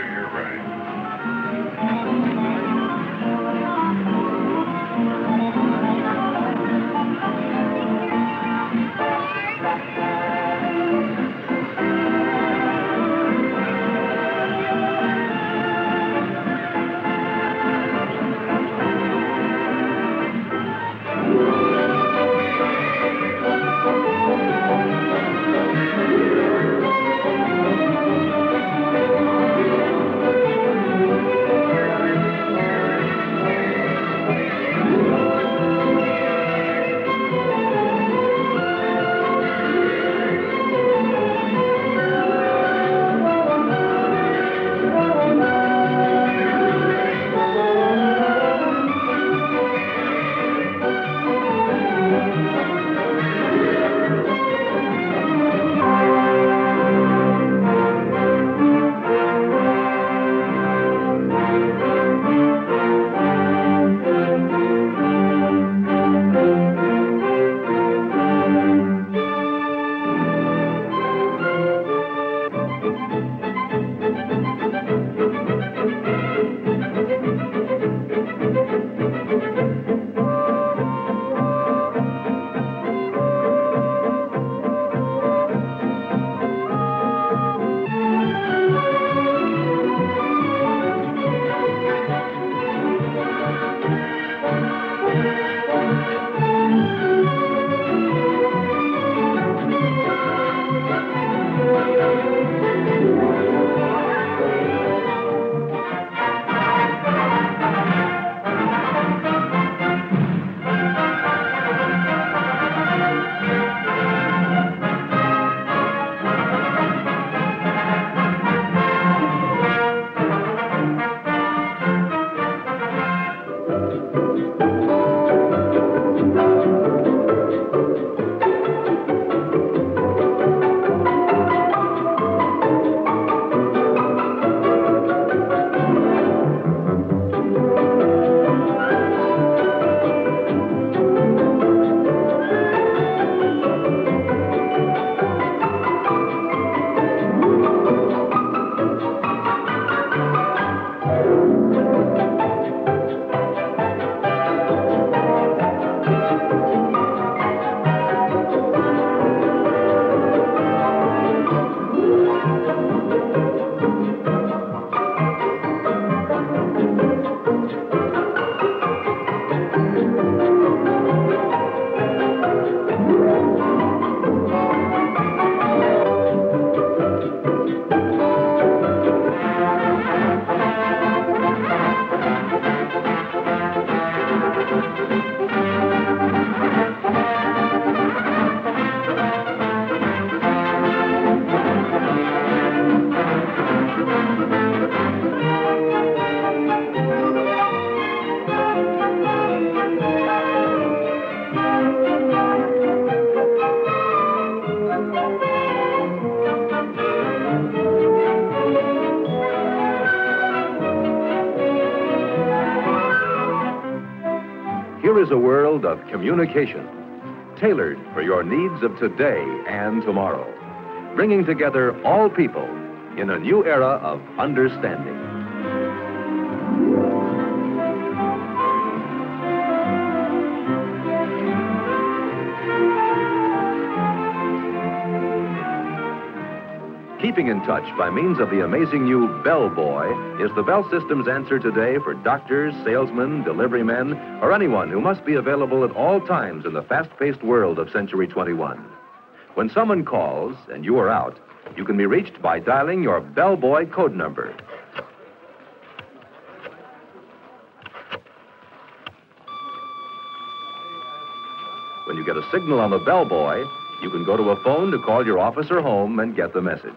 you're right. Here is a world of communication, tailored for your needs of today and tomorrow, bringing together all people in a new era of understanding. Keeping in touch by means of the amazing new Bell Boy is the Bell System's answer today for doctors, salesmen, delivery men, or anyone who must be available at all times in the fast-paced world of Century 21. When someone calls and you are out, you can be reached by dialing your Bell Boy code number. When you get a signal on the Bell Boy, you can go to a phone to call your office or home and get the message.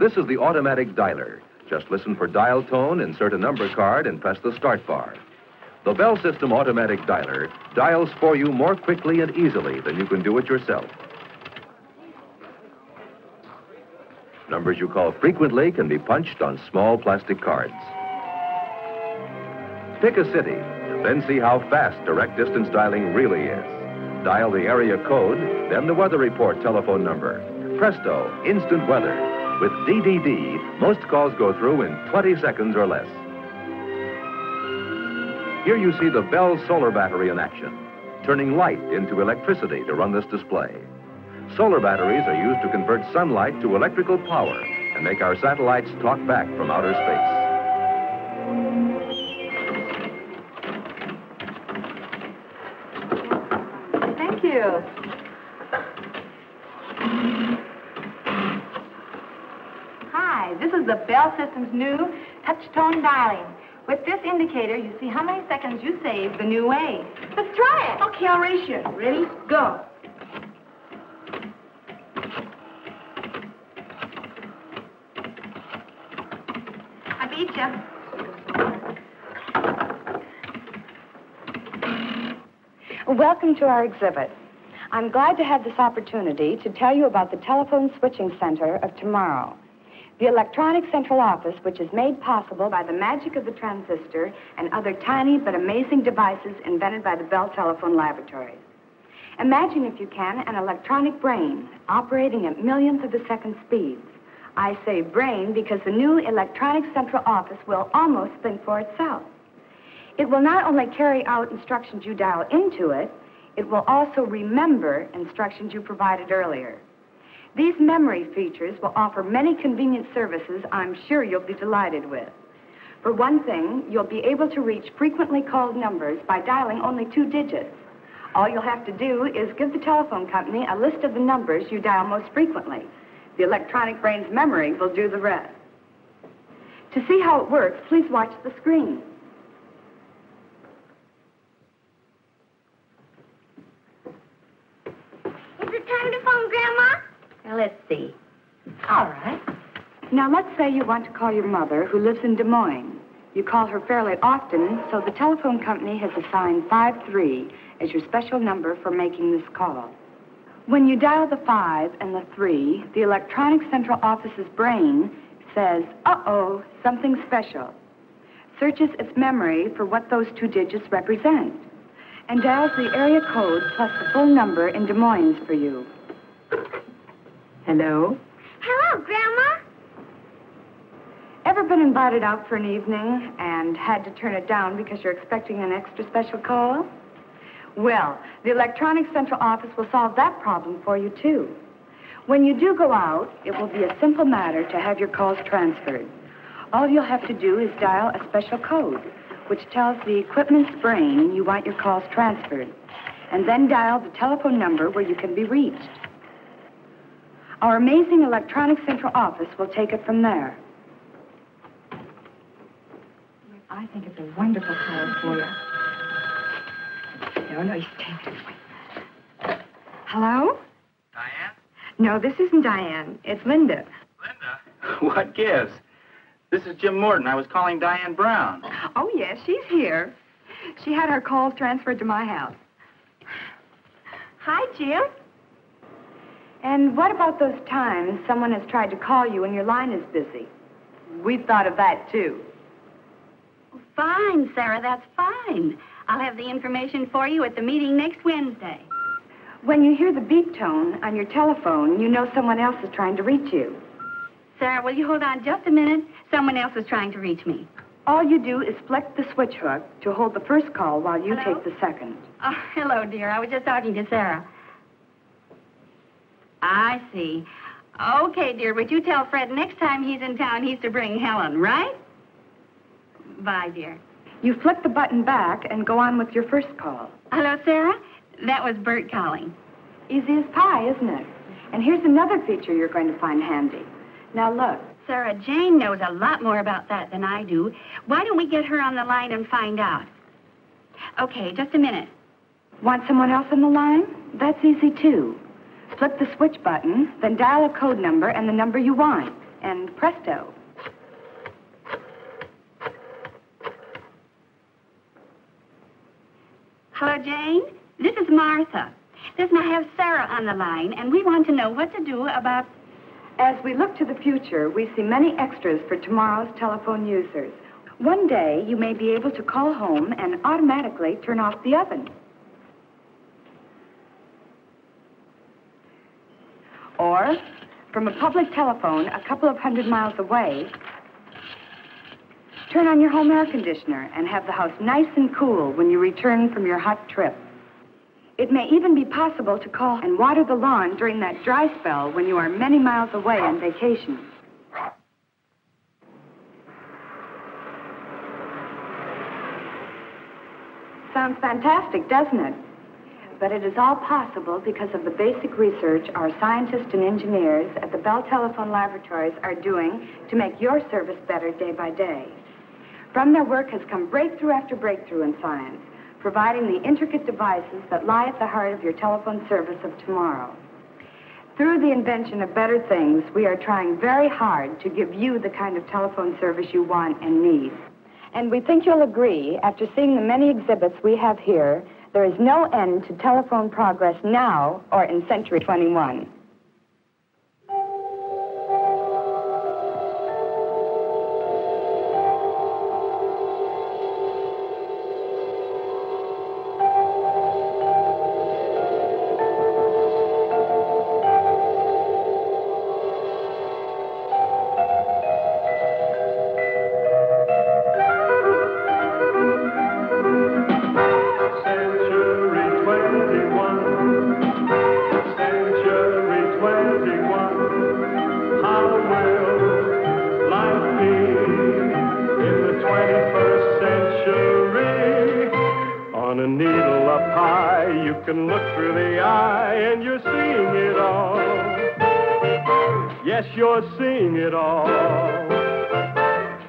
This is the automatic dialer. Just listen for dial tone, insert a number card, and press the start bar. The Bell System automatic dialer dials for you more quickly and easily than you can do it yourself. Numbers you call frequently can be punched on small plastic cards. Pick a city, then see how fast direct distance dialing really is. Dial the area code, then the weather report telephone number. presto, instant weather. With DDD, most calls go through in 20 seconds or less. Here you see the Bell solar battery in action, turning light into electricity to run this display. Solar batteries are used to convert sunlight to electrical power and make our satellites talk back from outer space. Thank you. Hi, this is the Bell System's new touch-tone dialing. With this indicator, you see how many seconds you saved the new way. Let's try it. Okay, I'll race you. Ready? Go. I beat you. Welcome to our exhibit. I'm glad to have this opportunity to tell you about the telephone switching center of tomorrow. The electronic central office, which is made possible by the magic of the transistor and other tiny but amazing devices invented by the Bell Telephone Laboratories. Imagine, if you can, an electronic brain operating at millionths of a second speeds. I say brain because the new electronic central office will almost think for itself. It will not only carry out instructions you dial into it, it will also remember instructions you provided earlier. These memory features will offer many convenient services I'm sure you'll be delighted with. For one thing, you'll be able to reach frequently called numbers by dialing only 2 digits. All you'll have to do is give the telephone company a list of the numbers you dial most frequently. The electronic brain's memory will do the rest. To see how it works, please watch the screen. Is it time to phone, Grandma? Now, let's see. All right. Now, let's say you want to call your mother, who lives in Des Moines. You call her fairly often, so the telephone company has assigned 53 as your special number for making this call. When you dial the 5 and the 3, the electronic central office's brain says, uh-oh, something special, searches its memory for what those 2 digits represent, and dials the area code plus the full number in Des Moines for you. Hello? Hello, Grandma. Ever been invited out for an evening and had to turn it down because you're expecting an extra special call? Well, the electronic central office will solve that problem for you, too. When you do go out, it will be a simple matter to have your calls transferred. All you'll have to do is dial a special code, which tells the equipment's brain you want your calls transferred, and then dial the telephone number where you can be reached. Our amazing electronic central office will take it from there. I think it's a wonderful call for you. No, you stay there. Hello? Diane? No, this isn't Diane. It's Linda. Linda? What gives? This is Jim Morton. I was calling Diane Brown. Oh, yes, she's here. She had her calls transferred to my house. Hi, Jim. And what about those times someone has tried to call you and your line is busy? We've thought of that, too. Fine, Sarah, that's fine. I'll have the information for you at the meeting next Wednesday. When you hear the beep tone on your telephone, you know someone else is trying to reach you. Sarah, will you hold on just a minute? Someone else is trying to reach me. All you do is flick the switch hook to hold the first call while you Hello? take the second. Oh, hello, dear. I was just talking to Sarah. I see. Okay, dear, but you tell Fred next time he's in town he's to bring Helen, right? Bye, dear. You flick the button back and go on with your first call. Hello, Sarah? That was Bert calling. Easy as pie, isn't it? And here's another feature you're going to find handy. Now, look. Sarah, Jane knows a lot more about that than I do. Why don't we get her on the line and find out? Okay, just a minute. Want someone else on the line? That's easy, too. Flip the switch button, then dial a code number and the number you want. And presto. Hello, Jane. This is Martha. Listen, I have Sarah on the line, and we want to know what to do about... As we look to the future, we see many extras for tomorrow's telephone users. One day, you may be able to call home and automatically turn off the oven. Or from a public telephone a couple of 100 miles away, turn on your home air conditioner and have the house nice and cool when you return from your hot trip. It may even be possible to call and water the lawn during that dry spell when you are many miles away on vacation. Sounds fantastic, doesn't it? But it is all possible because of the basic research our scientists and engineers at the Bell Telephone Laboratories are doing to make your service better day by day. From their work has come breakthrough after breakthrough in science, providing the intricate devices that lie at the heart of your telephone service of tomorrow. Through the invention of better things, we are trying very hard to give you the kind of telephone service you want and need. And we think you'll agree, after seeing the many exhibits we have here, there is no end to telephone progress now or in Century 21. You're seeing it all.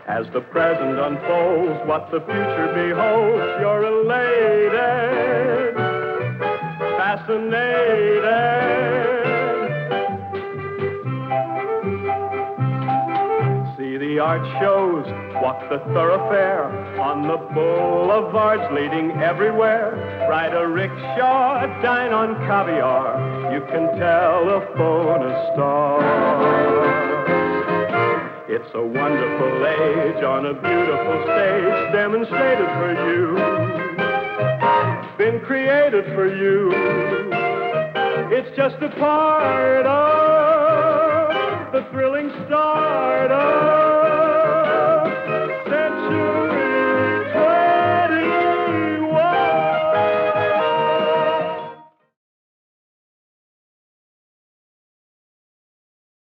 As the present unfolds, what the future beholds, you're elated, fascinated. See the art shows, walk the thoroughfare, on the boulevards leading everywhere. Ride a rickshaw, dine on caviar, you can telephone a star. It's a wonderful age on a beautiful stage, demonstrated for you, been created for you. It's just a part of the thrilling start of